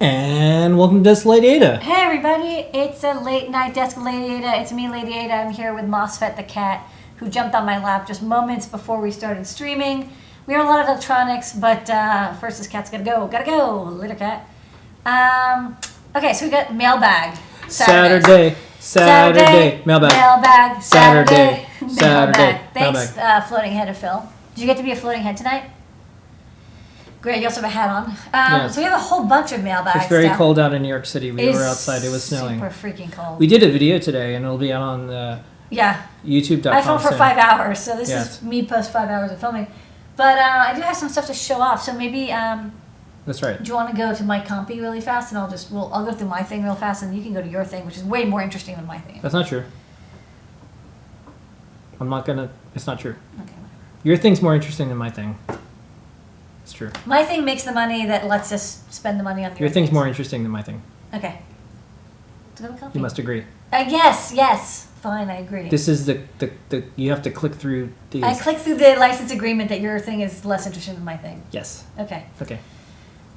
And welcome to Desk Lady Ada. Hey everybody, it's a late night Desk Lady Ada. It's me, Lady Ada. I'm here with MOSFET the cat, who jumped on my lap just moments before we started streaming. We are a lot of electronics, but first this cat's gotta go, little cat. Okay, so we got Mailbag. Saturday. Mailbag. Mailbag. Saturday. Mailbag. Thanks, Mailbag. floating head of Phil. Did you get to be a floating head tonight? Great, you also have a hat on. Yes. So we have a whole bunch of mailbags. It's very cold out in New York City. We were outside. It was snowing. Super freaking cold. We did a video today, and it'll be out on YouTube.com. I filmed for 5 hours, so this Yes. is me post 5 hours of filming. But I do have some stuff to show off, so maybe That's right. do you want to go to my compy really fast, and I'll go through my thing real fast, and you can go to your thing, which is way more interesting than my thing. That's not true. It's not true. Okay. Your thing's more interesting than my thing. It's true. My thing makes the money that lets us spend the money on Your thing's more interesting than my thing. Okay. Let's go to compy. You must agree. Yes. Fine, I agree. This is the you have to click through these. I clicked through the license agreement that your thing is less interesting than my thing. Yes. Okay. Okay.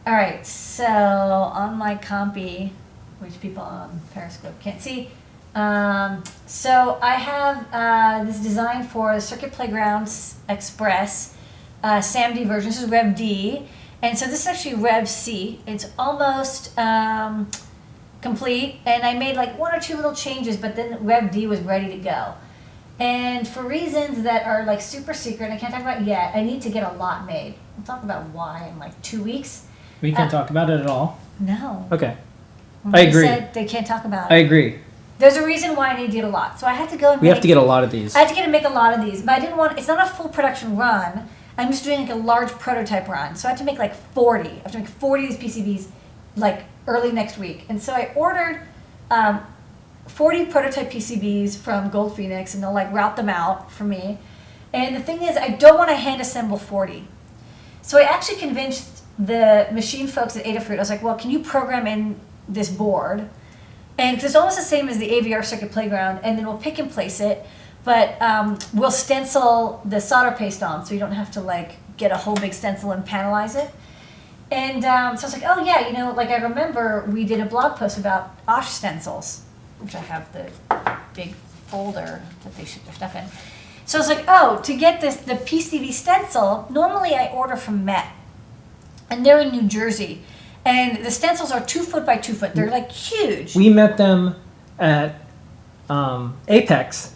All right, so on my compy, which people on Periscope can't see, so I have this design for the Circuit Playgrounds Express SAMD version. This is Rev D, and so this is actually Rev C. It's almost complete, and I made like one or two little changes, but then Rev D was ready to go. And for reasons that are like super secret, I can't talk about yet, I need to get a lot made. I'll talk about why in like 2 weeks. We can't talk about it at all. No. Okay. When I agree. Said they can't talk about it. I agree. There's a reason why I need to get a lot. So I had to go and We have to get a lot of these. I had to make a lot of these, but I didn't want, it's not a full production run. I'm just doing like a large prototype run. So I have to make like 40. I have to make 40 of these PCBs like early next week. And so I ordered 40 prototype PCBs from Gold Phoenix, and they'll like route them out for me. And the thing is, I don't want to hand assemble 40. So I actually convinced the machine folks at Adafruit. I was like, well, can you program in this board? And because it's almost the same as the AVR Circuit Playground, and then we'll pick and place it, but we'll stencil the solder paste on, so you don't have to like get a whole big stencil and panelize it. And so I was like, oh yeah, like I remember we did a blog post about OSH stencils, which I have the big folder that they ship their stuff in. So I was like, oh, to get the PCB stencil, normally I order from Met, and they're in New Jersey. And the stencils are 2 foot by 2 foot. They're like huge. We met them at Apex.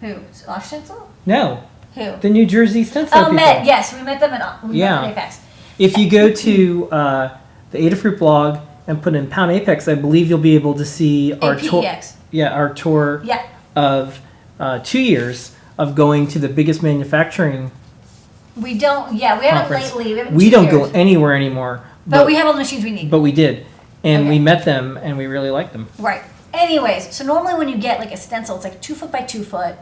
Who? OSH stencil? No. Who? The New Jersey stencil people. Met. Yes, we met them at Apex. If you go to the Adafruit blog and put in pound Apex, I believe you'll be able to see our tour. Yeah, our tour of 2 years of going to the biggest manufacturing. We don't. Yeah, we haven't lately. We don't go anywhere anymore. But we have all the machines we need. But we did, and we met them, and we really liked them. Right. Anyways, so normally when you get like a stencil, it's like 2 foot by 2 foot,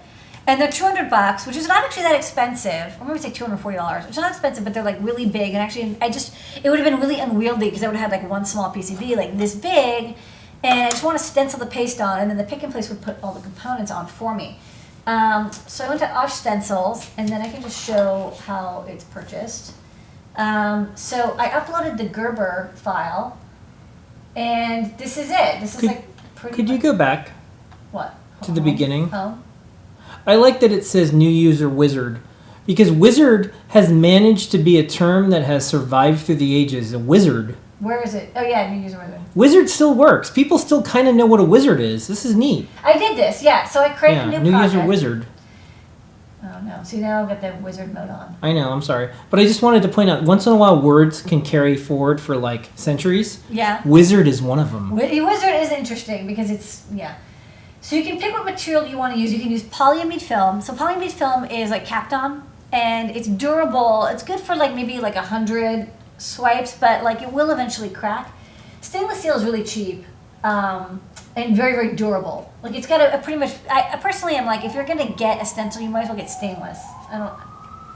and they're $200, which is not actually that expensive. Or maybe say $240, which is not expensive, but they're like really big. And actually, it would have been really unwieldy because I would have had like one small PCB like this big, and I just want to stencil the paste on, and then the pick and place would put all the components on for me. So I went to OSH Stencils, and then I can just show how it's purchased. So I uploaded the Gerber file, and this is it. This is like pretty. Could you go back? What? To the beginning. Oh. I like that it says new user wizard, because wizard has managed to be a term that has survived through the ages. A wizard. Where is it? Oh yeah, new user wizard. Wizard still works. People still kind of know what a wizard is. This is neat. I did this, yeah. So I created a new project. New user wizard. Oh no! See, now I've got the wizard mode on. I know. I'm sorry, but I just wanted to point out. Once in a while, words can carry forward for like centuries. Yeah. Wizard is one of them. Wizard is interesting because it's So you can pick what material you want to use. You can use polyamide film. So polyamide film is like Kapton, and it's durable. It's good for like maybe like 100 swipes, but like it will eventually crack. Stainless steel is really cheap and very, very durable. Like it's got a pretty much. I personally am like, if you're gonna get a stencil, you might as well get stainless. I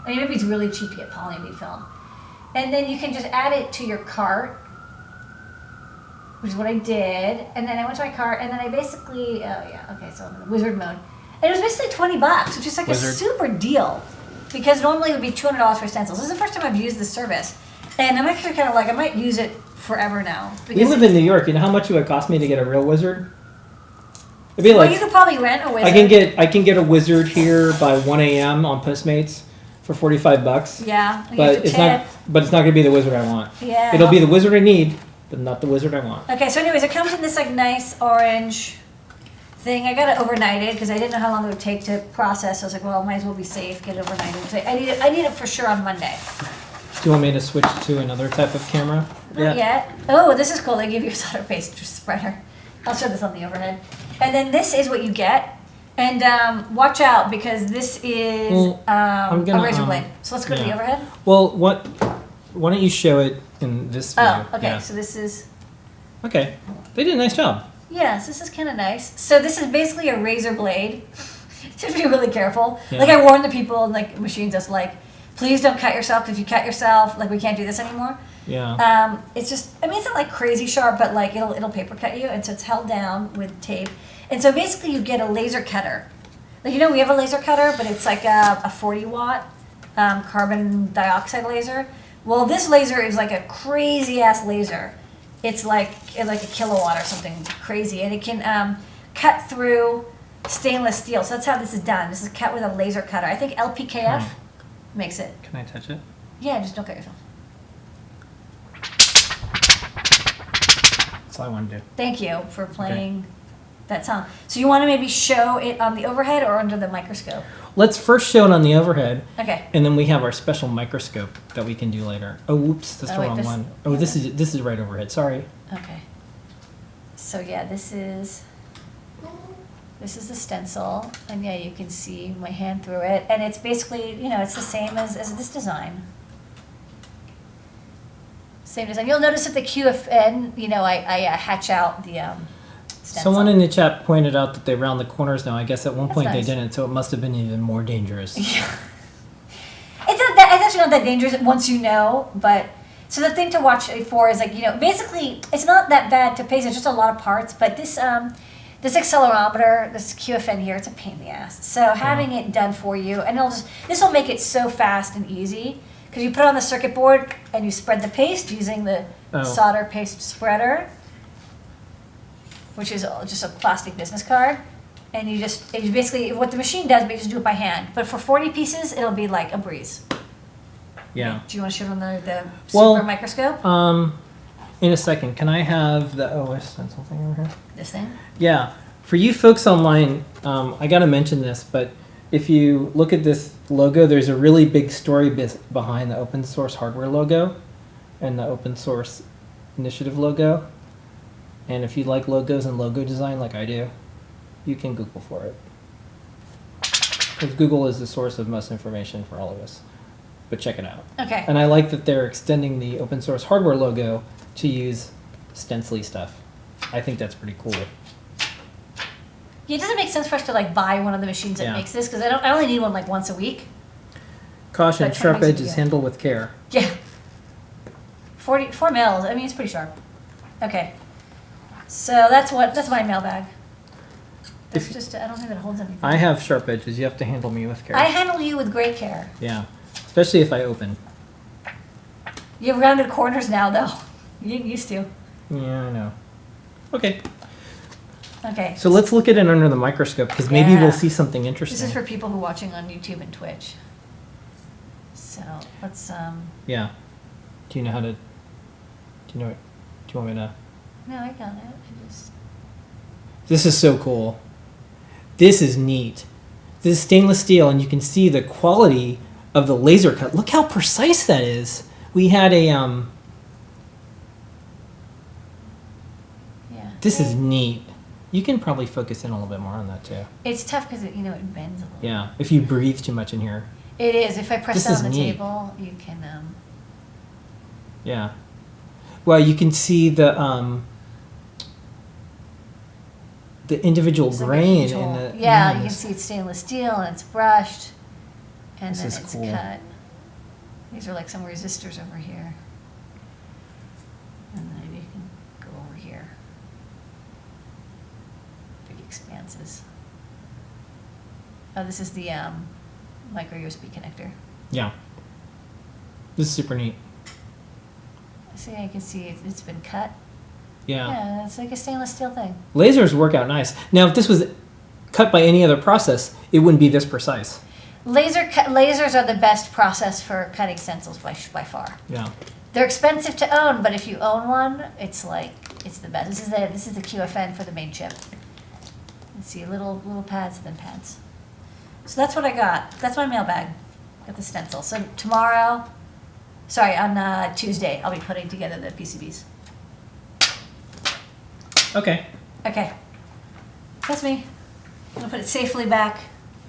mean, maybe it's really cheap to get polyamide film, and then you can just add it to your cart, which is what I did. And then I went to my cart, and then I basically, so I'm in the wizard mode. And it was basically $20, which is like a super deal. Because normally it would be $200 for stencils. This is the first time I've used this service. And I'm actually kind of like, I might use it forever now. We live in New York. You know how much it would cost me to get a real wizard? It'd be like, you could probably rent a wizard. I can get a wizard here by 1 a.m. on Postmates for $45. Yeah, but it's not going to be the wizard I want. Yeah, it'll be the wizard I need, but not the wizard I want. Okay, so anyways, it comes in this like nice orange thing. I got it overnighted because I didn't know how long it would take to process. So I was like, well, might as well be safe, get it overnighted. So I need it for sure on Monday. Do you want me to switch to another type of camera? Not yet. Oh, this is cool. They give you a solder paste spreader. I'll show this on the overhead. And then this is what you get. And watch out because this is a razor blade. So let's go to the overhead. Well, why don't you show it in this view? Oh, okay. Yeah. So this is... Okay. They did a nice job. Yes, this is kind of nice. So this is basically a razor blade. Just be really careful. Yeah. Like I warn the people and like machines us like, please don't cut yourself because if you cut yourself, like we can't do this anymore. Yeah. It's just, I mean, it's not like crazy sharp, but like it'll paper cut you, and so it's held down with tape. And so basically, you get a laser cutter. Like we have a laser cutter, but it's like a 40-watt carbon dioxide laser. Well, this laser is like a crazy ass laser. It's like a kilowatt or something crazy, and it can cut through stainless steel. So that's how this is done. This is cut with a laser cutter. I think LPKF makes it. Can I touch it? Yeah, just don't cut yourself. That's all I want to do. Thank you for playing that song. So you want to maybe show it on the overhead or under the microscope? Let's first show it on the overhead. Okay. And then we have our special microscope that we can do later. Oh, whoops, that's the wrong one. Oh, this is right overhead. Sorry. Okay. So yeah, this is the stencil, and yeah, you can see my hand through it, and it's basically it's the same as this design. Same design. You'll notice at the QFN, I hatch out the stencil. Someone in the chat pointed out that they round the corners now. I guess at one point nice. they didn't, so it must have been even more dangerous. Yeah. It's actually not that dangerous once you know, but so the thing to watch for is basically it's not that bad to paste. It's just a lot of parts, but this accelerometer, this QFN here, it's a pain in the ass. So having it done for you, and this will make it so fast and easy. Because you put it on the circuit board and you spread the paste using the solder paste spreader, which is just a plastic business card. And you basically, what the machine does, but you just do it by hand. But for 40 pieces, it'll be like a breeze. Yeah. Do you want to show them the super microscope? In a second. Can I have the OS stencil thing over here? This thing? Yeah. For you folks online, I got to mention this, but if you look at this logo, there's a really big story behind the open source hardware logo and the open source initiative logo. And if you like logos and logo design like I do, you can Google for it. Because Google is the source of most information for all of us. But check it out. Okay. And I like that they're extending the open source hardware logo to use stencily stuff. I think that's pretty cool. Yeah, it doesn't make sense for us to buy one of the machines that makes this because I only need one once a week. Caution: sharp edges, handle with care. Yeah. 4 mils. I mean, it's pretty sharp. Okay. So that's my mailbag. I don't think that holds anything. I have sharp edges. You have to handle me with care. I handle you with great care. Yeah, especially if I open. You have rounded corners now, though. You used to. Yeah, I know. Okay. Okay. So let's look at it under the microscope because maybe we'll see something interesting. This is for people who are watching on YouTube and Twitch. So let's. Yeah. Do you know how to? Do you want me to? No, I got it. This is so cool. This is neat. This is stainless steel, and you can see the quality of the laser cut. Look how precise that is. We had a Yeah. This is neat. You can probably focus in a little bit more on that too. It's tough because it bends a little. Yeah, if you breathe too much in here. It is. If I press down on the table, you can. Yeah. Well, you can see the individual grain in the. Yeah, you can see it's stainless steel and it's brushed, and then it's cool. cut. These are some resistors over here, and then you can go over here. Big expanses. Oh, this is the micro USB connector. Yeah. This is super neat. See, I can see it's been cut. Yeah. Yeah, it's like a stainless steel thing. Lasers work out nice. Now, if this was cut by any other process, it wouldn't be this precise. Lasers are the best process for cutting stencils by far. Yeah. They're expensive to own, but if you own one, it's the best. This is the QFN for the main chip. Let's see, little pads, thin pads. So that's what I got. That's my mailbag. Got the stencil. So on Tuesday, I'll be putting together the PCBs. Okay. Okay. That's me. I'm gonna put it safely back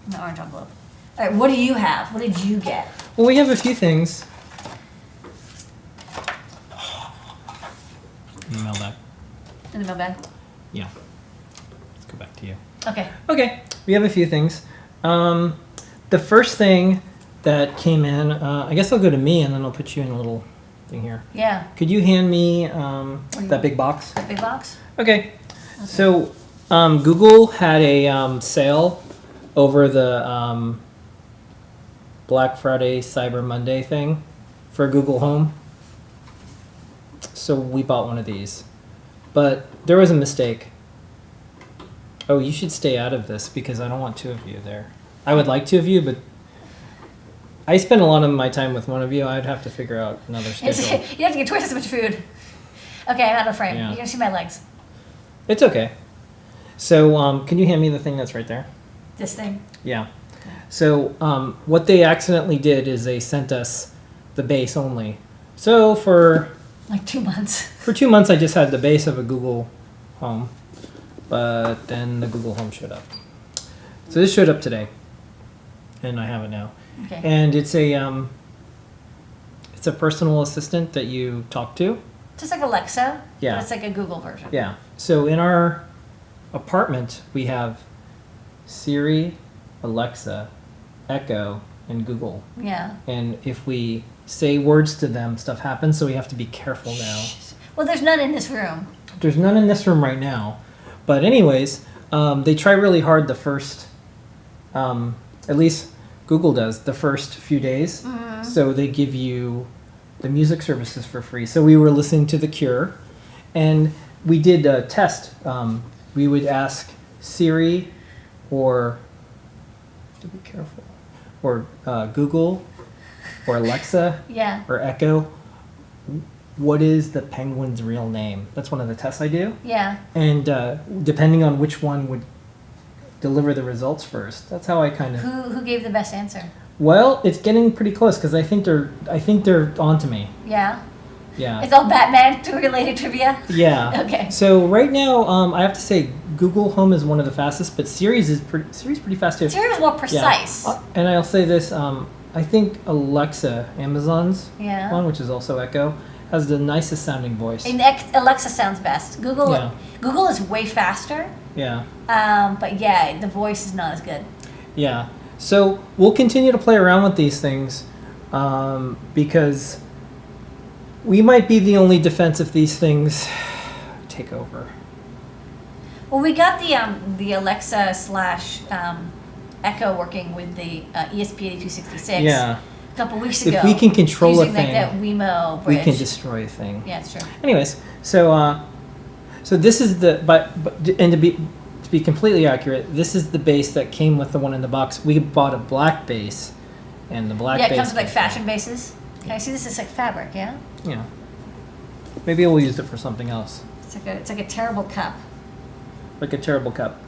in the orange envelope. All right, what do you have? What did you get? Well, we have a few things. In the mailbag. In the mailbag? Yeah. Let's go back to you. Okay. Okay. We have a few things. The first thing that came in, I guess I'll go to me and then I'll put you in a little thing here. Yeah. Could you hand me that big box? That big box? Okay. So Google had a sale over the Black Friday, Cyber Monday thing for Google Home. So we bought one of these. But there was a mistake. Oh, you should stay out of this because I don't want two of you there. I would like two of you, but I spend a lot of my time with one of you. I'd have to figure out another schedule. You have to get twice as much food. Okay, I'm out of frame. Yeah. You're going to see my legs. It's okay. So can you hand me the thing that's right there? This thing? Yeah. So what they accidentally did is they sent us the base only. So for 2 months. For 2 months, I just had the base of a Google Home, but then the Google Home showed up. So this showed up today, and I have it now. Okay. And it's a personal assistant that you talk to. Just like Alexa. Yeah. But it's like a Google version. Yeah. So in our apartment, we have Siri, Alexa, Echo, and Google. Yeah. And if we say words to them, stuff happens, so we have to be careful now. Well, there's none in this room. There's none in this room right now. But anyways, they try really hard the first, at least Google does, the first few days. Mm-hmm. So they give you the music services for free. So we were listening to The Cure, and we did a test. We would ask Siri or, to be careful, or Google or Alexa Yeah. or Echo, what is the penguin's real name? That's one of the tests I do. Yeah. And depending on which one would deliver the results first, that's how I kind of. Who gave the best answer? Well, it's getting pretty close because I think they're onto me. Yeah. Yeah. It's all Batman related trivia. Yeah. Okay. So right now, I have to say Google Home is one of the fastest, but Siri's pretty fast too. Siri's more precise. Yeah. And I'll say this: I think Alexa, Amazon's one, which is also Echo, has the nicest sounding voice. And Alexa sounds best. Google is way faster. Yeah. But yeah, the voice is not as good. Yeah. So we'll continue to play around with these things because we might be the only defense if these things take over. Well, we got the Alexa / Echo working with the ESP8266 a couple weeks ago. If we can control a thing, like that Wemo bridge. we can destroy a thing. Yeah, it's true. Anyways, so this is and to be completely accurate, this is the base that came with the one in the box. We bought a black base, and the black base. Yeah, it comes with like fashion bases. Can I see this is like fabric? Yeah. Yeah. Maybe we'll use it for something else. It's like a terrible cup. Like a terrible cup.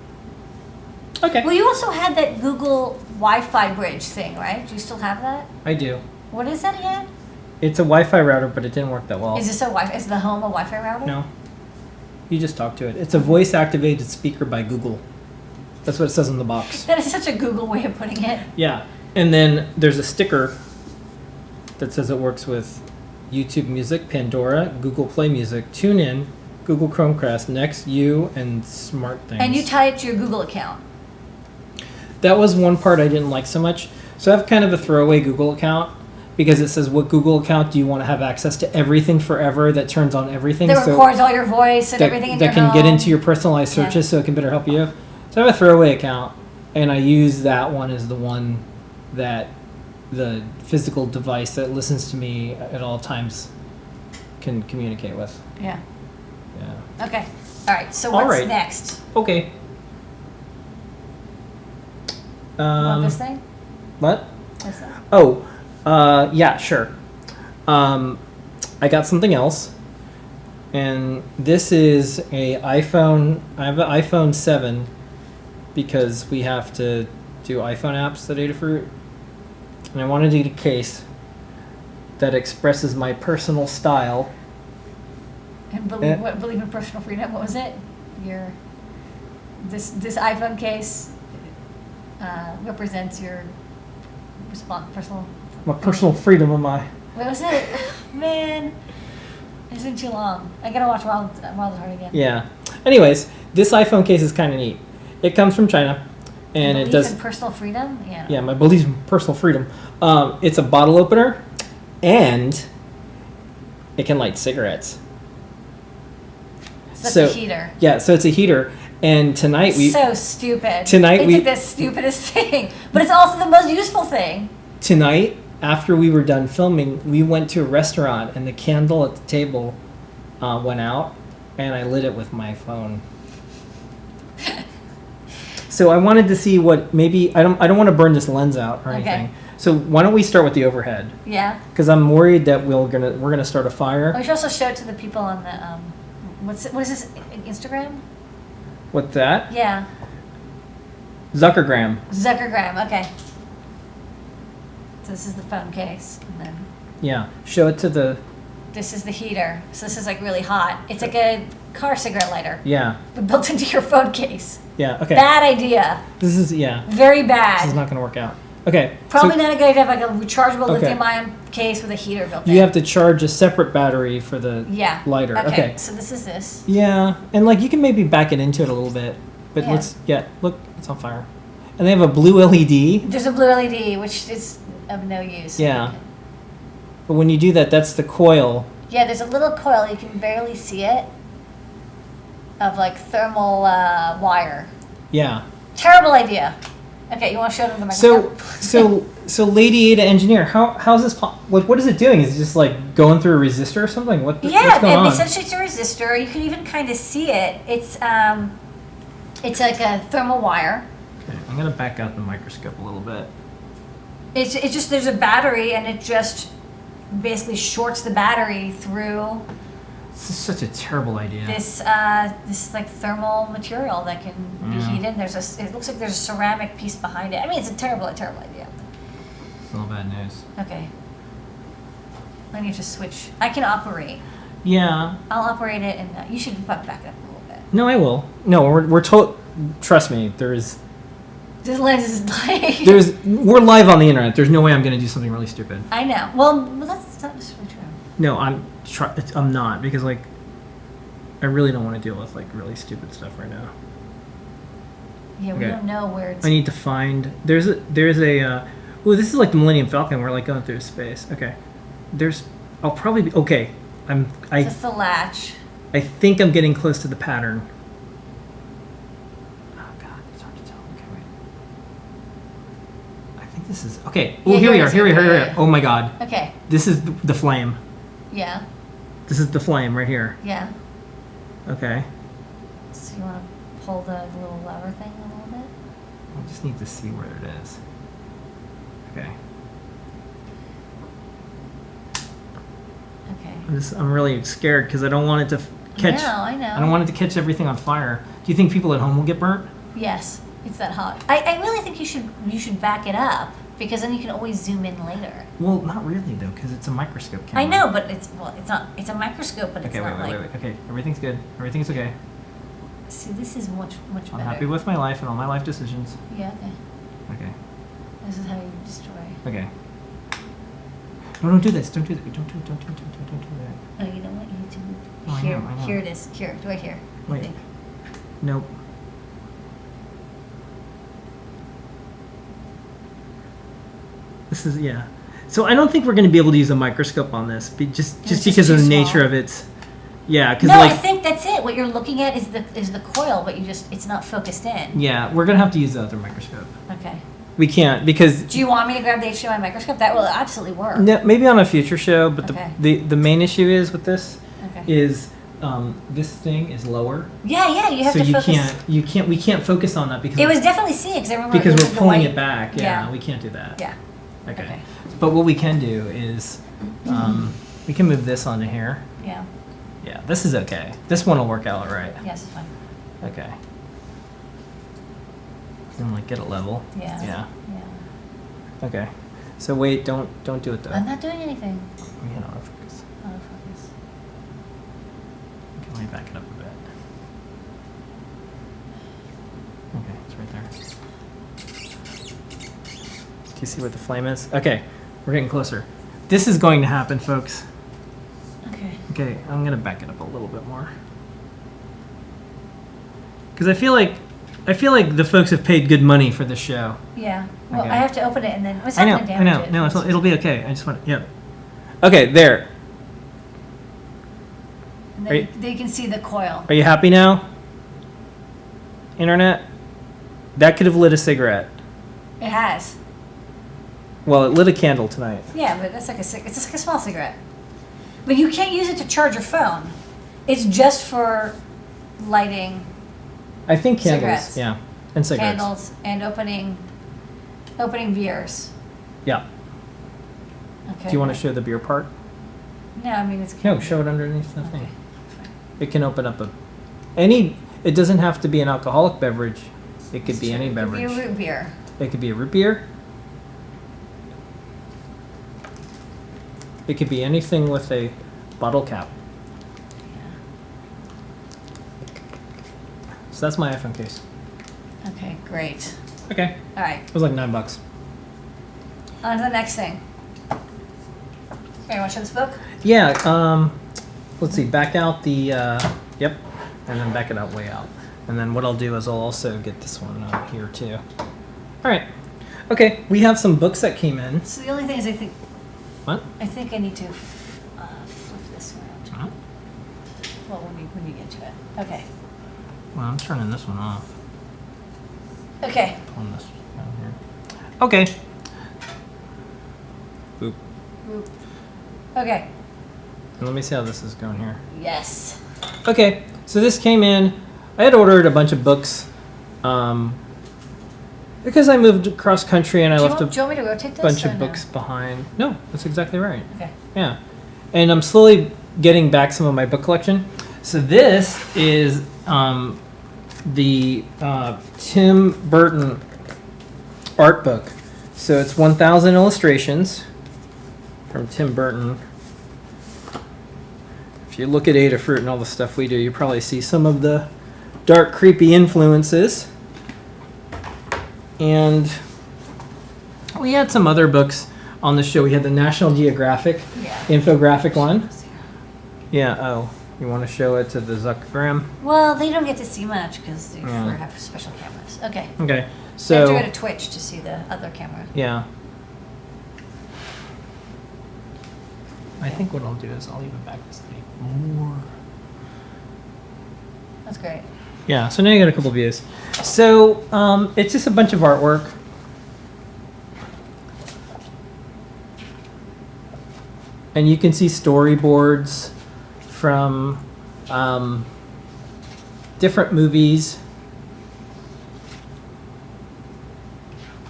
Okay. Well, you also had that Google Wi-Fi bridge thing, right? Do you still have that? I do. What is that again? It's a Wi-Fi router, but it didn't work that well. Is the home a Wi-Fi router? No. You just talk to it. It's a voice-activated speaker by Google. That's what it says on the box. That is such a Google way of putting it. Yeah. And then there's a sticker that says it works with YouTube Music, Pandora, Google Play Music, TuneIn, Google Chromecast, Next, You, and SmartThings. And you tie it to your Google account. That was one part I didn't like so much. So I have kind of a throwaway Google account because it says, what Google account do you want to have access to everything forever that turns on everything? That records all your voice and everything in your home. That can get into your personalized searches so it can better help you. So I have a throwaway account, and I use that one as the one that the physical device that listens to me at all times can communicate with. Yeah. Yeah. Okay. All right. So what's next? Okay. You want this thing? What? What's that? Oh, yeah, sure. I got something else, and this is a iPhone. I have an iPhone 7 because we have to do iPhone apps at Adafruit, and I wanted to get a case that expresses my personal style. And believe in personal freedom. What was it? This iPhone case represents your personal. My personal freedom of my. What was it? Man, it's been too long. I gotta watch Wild at Heart again. Yeah. Anyways, this iPhone case is kind of neat. It comes from China, and it does. In personal freedom. Yeah. Yeah, my belief in personal freedom. It's a bottle opener, and it can light cigarettes. So it's a heater. Yeah, so it's a heater. And tonight so stupid. Tonight it's like the stupidest thing, but it's also the most useful thing. Tonight, after we were done filming, we went to a restaurant, and the candle at the table went out, and I lit it with my phone. So I wanted to see what maybe I don't want to burn this lens out or anything. So why don't we start with the overhead? Yeah. Because I'm worried that we're gonna start a fire. We should also show it to the people on the what is this, Instagram? What's that? Yeah. Zuckergram. Okay. So this is the phone case, and then. Yeah. Show it to the. This is the heater. So this is like really hot. It's like a car cigarette lighter. Yeah. But built into your phone case. Yeah. Okay. Bad idea. This is very bad. This is not going to work out. Okay. Probably not a good idea to have like a rechargeable lithium-ion case with a heater built in. You have to charge a separate battery for the lighter. Okay. So this is this. Yeah, and like you can maybe back it into it a little bit, but look, it's on fire, and they have a blue LED. There's a blue LED, which is of no use. Yeah. But when you do that, that's the coil. Yeah, there's a little coil. You can barely see it. Of like thermal wire. Yeah. Terrible idea. Okay, you want to show them the microphone? So Lady Ada engineer, how's this? What is it doing? Is it just like going through a resistor or something? What's going on? Essentially it's a resistor. You can even kind of see it. It's like a thermal wire. Okay, I'm gonna back out the microscope a little bit. It's just there's a battery, and it just basically shorts the battery through. This is such a terrible idea. This like thermal material that can be heated. It looks like there's a ceramic piece behind it. I mean, it's a terrible idea. It's all bad news. Okay. I need to switch. I can operate. Yeah. I'll operate it, and you should back it up a little bit. No, I will. No, we're told. Trust me, This lens is like. We're live on the internet. There's no way I'm going to do something really stupid. I know. Well, that's not necessarily true. No, I'm not, because like I really don't want to deal with like really stupid stuff right now. Yeah, we don't know where it's. I need to find. There's a. Oh, this is like the Millennium Falcon. We're like going through space. Okay. I'll probably be okay. Just the latch. I think I'm getting close to the pattern. Oh God, it's hard to tell. Okay, wait. I think this is okay. Oh, here we are. Oh my God. Okay. This is the flame. Yeah. This is the flame right here. Yeah. Okay. So you want to pull the little lever thing a little bit? I just need to see where it is. Okay. Okay. I'm really scared because I don't want it to catch. I know. I don't want it to catch everything on fire. Do you think people at home will get burnt? Yes, it's that hot. I really think you should back it up, because then you can always zoom in later. Well, not really though, because it's a microscope camera. I know, but it's not. It's a microscope, but it's not wait. Okay, everything's good. Everything's okay. See, this is much better. I'm happy with my life and all my life decisions. Yeah. Okay. Okay. This is how you destroy. Okay. No, don't do this. Don't do that. Don't do that. Oh, you know what? You need to move. Oh, Here. I know. Here it is. Here. Right here. Wait. I think. Nope. This is So I don't think we're going to be able to use a microscope on this, just because of the nature of its. Yeah, because I think that's it. What you're looking at is the coil, but it's not focused in. Yeah, we're gonna have to use the other microscope. Okay. We can't because. Do you want me to grab the HDMI microscope? That will absolutely work. No, maybe on a future show, but Okay. the main issue is with this is this thing is lower. Yeah, you have so to focus. We can't focus on that because it was definitely seen because I remember because we're pulling it back. Yeah, we can't do that. Yeah. Okay. But what we can do is we can move this onto here. Yeah. Yeah, this is okay. This one will work out all right. Yes, it's fine. Okay. And like get it level. Yeah. Yeah. Yeah. Okay. So wait, don't do it though. I'm not doing anything. We can autofocus. Autofocus. Okay, let me back it up a bit. Okay, it's right there. Do you see what the flame is? Okay, we're getting closer. This is going to happen, folks. Okay. Okay, I'm gonna back it up a little bit more. Because I feel like the folks have paid good money for this show. Yeah. Well, Okay. I have to open it and then what's I know. not gonna damage it. No, it'll be okay. I just want. Yep. Okay, there. And then they can see the coil. Are you happy now? Internet? That could have lit a cigarette. It has. Well, it lit a candle tonight. Yeah, but that's like it's just like a small cigarette. But you can't use it to charge your phone. It's just for lighting I think candles. Cigarettes. Yeah, and cigarettes. candles and opening beers. Yeah. Okay. Do you want to show the beer part? No, I mean it's. No, show it underneath the Okay. thing. It can open up any. It doesn't have to be an alcoholic beverage. It could be any beverage. It could be a root beer. It could be a root beer. It could be anything with a bottle cap. So that's my iPhone case. Okay, great. Okay. All right, It was like $9. on to the next thing. Okay, you want to show this book? Yeah. Let's see. Back out the. Yep. And then back it out way out. And then what I'll do is I'll also get this one here too. All right. Okay. We have some books that came in. So the only thing is, What? I think I need to flip this around. Huh? Well, when you get to it. Okay. Well, I'm turning this one off. Okay. Pulling this down here. Okay. Boop. Oop. Okay. And let me see how this is going here. Yes. Okay, so this came in. I had ordered a bunch of books because I moved across country and I left do you want me to rotate this? bunch or of no? books behind. No, that's exactly right. Okay. Yeah, and I'm slowly getting back some of my book collection. So this is the Tim Burton art book. So it's 1,000 illustrations from Tim Burton. If you look at Adafruit and all the stuff we do, you probably see some of the dark, creepy influences. And we had some other books on the show. We had the National Geographic infographic one. Yeah, oh, you want to show it to the Zuckergram? Well, they don't get to see much because they Yeah. have special cameras. Okay. Okay, So I have to so, go to Twitch to see the other camera. yeah. I think what I'll do is I'll even back this thing more. That's great. Yeah, so now you got a couple views. So it's just a bunch of artwork. And you can see storyboards from different movies.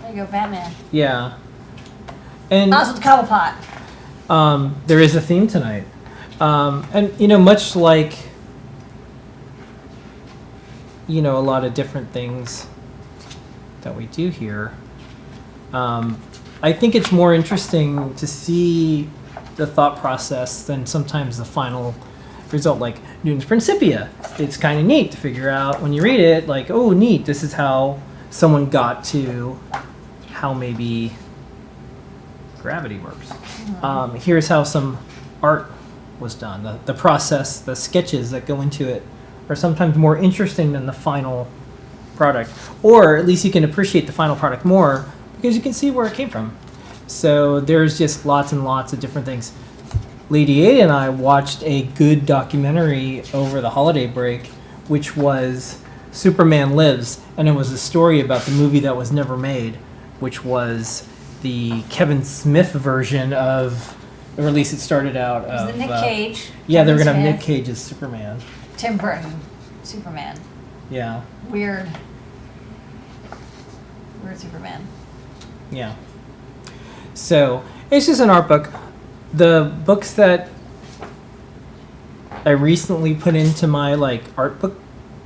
There you go, Batman. Yeah. And Also the Cobblepot. there is a theme tonight. And, much like, a lot of different things that we do here, I think it's more interesting to see the thought process than sometimes the final result, like Newton's Principia. It's kind of neat to figure out when you read it, like, oh, neat, this is how someone got to how maybe gravity works. Here's how some art was done. The process, the sketches that go into it are sometimes more interesting than the final product. Or at least you can appreciate the final product more because you can see where it came from. So there's just lots and lots of different things. Lady Ada and I watched a good documentary over the holiday break, which was Superman Lives, and it was a story about the movie that was never made, which was the Kevin Smith version of or at least it started out It was of the Nick Cage. Yeah, they were Kevin gonna have Nick Smith, Cage as Superman. Tim Burton, Superman. Yeah. Weird Superman. Yeah. So it's just an art book. The books that I recently put into my like art book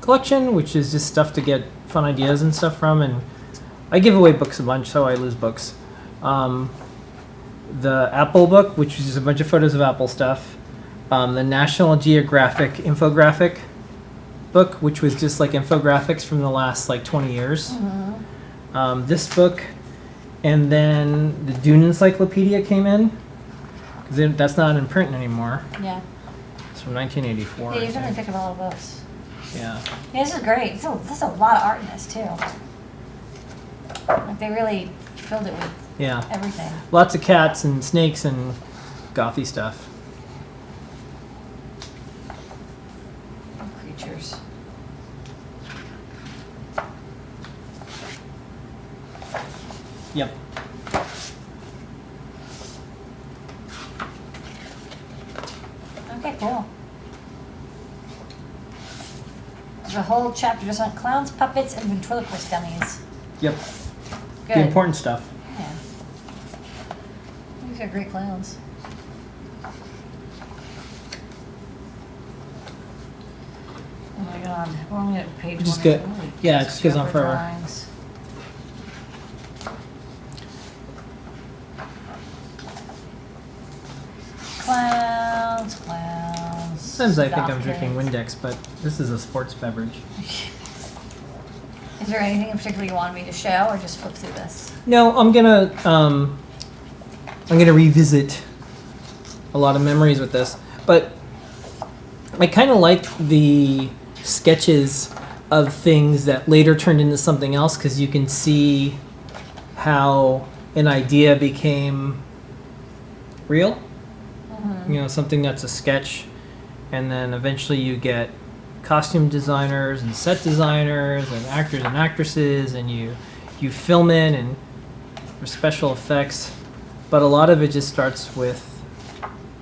collection, which is just stuff to get fun ideas and stuff from, and I give away books a bunch, so I lose books. The Apple book, which is just a bunch of photos of Apple stuff. The National Geographic infographic book, which was just like infographics from the last like 20 years. Mm-hmm. This book, and then the Dune Encyclopedia came in, because that's not in print anymore. Yeah. It's from 1984. Yeah, you've really picked up a lot of books. Yeah. Yeah, this is great. There's a lot of art in this too. Like they really filled it with Yeah. everything. Lots of cats and snakes and gothy stuff. Creatures. Yep. Okay, cool. There's a whole chapter just on clowns, puppets, and ventriloquist dummies. Yep. Good. The important stuff. Yeah. These are great clowns. Oh my god. We're only at page Just one. get- Holy yeah, it just goes on Joker forever. drawings. Clowns. Sometimes I think I'm goth drinking kids. Windex, but this is a sports beverage. Is there anything in particular you wanted me to show, or just flip through this? No, I'm gonna revisit a lot of memories with this, but I kind of like the sketches of things that later turned into something else, because you can see how an idea became real. Mm-hmm. You know, something that's a sketch, and then eventually you get costume designers and set designers and actors and actresses, and you film it and for special effects, but a lot of it just starts with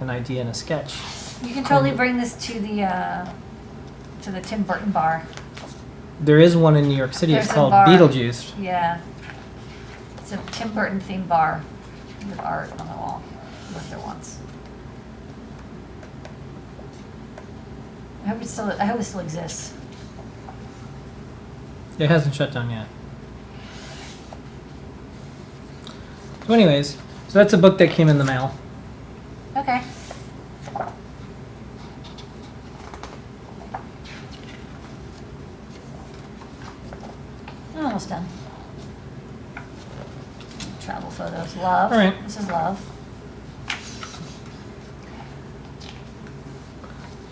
an idea and a sketch. You can totally bring this to the Tim Burton bar. There is one in New York City. There's It's a called bar. Beetlejuice. Yeah. It's a Tim Burton themed bar with art on the wall. I lived there once. I hope it still exists. It hasn't shut down yet. So anyways, so that's a book that came in the mail. Okay. Almost done. Travel photos. Love. All right. This is love.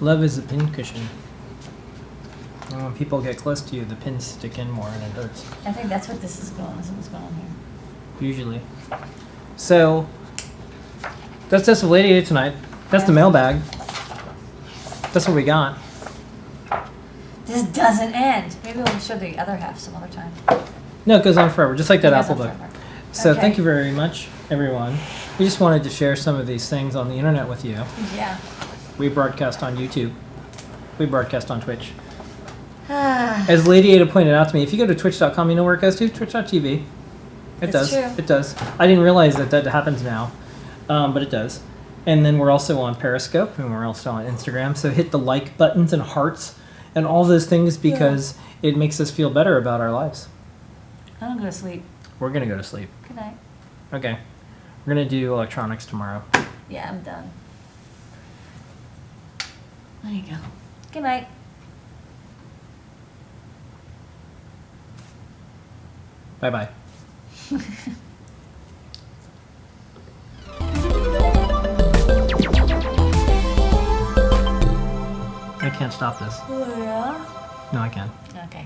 Love is a pin cushion. And when people get close to you, the pins stick in more and it hurts. I think that's what this is going. This is what's going on here. Usually. So, that's just Lady A tonight. That's the mailbag. That's what we got. This doesn't end. Maybe we'll show the other half some other time. No, it goes on forever, just like that It goes Apple on book. forever. So Okay. thank you very much, everyone. We just wanted to share some of these things on the internet with you. Yeah. We broadcast on YouTube. We broadcast on Twitch. As Lady Ada pointed out to me, if you go to twitch.com, you know where it goes to? Twitch.tv. It It's does. true. It does. I didn't realize that happens now, but it does. And then we're also on Periscope, and we're also on Instagram. So hit the like buttons and hearts and all those things, because it makes us feel better about our lives. I don't go to sleep. We're going to go to sleep. Good night. Okay. We're going to do electronics tomorrow. Yeah, I'm done. There you go. Good night. Bye-bye. I can't stop this. Oh, yeah? No, I can. Okay.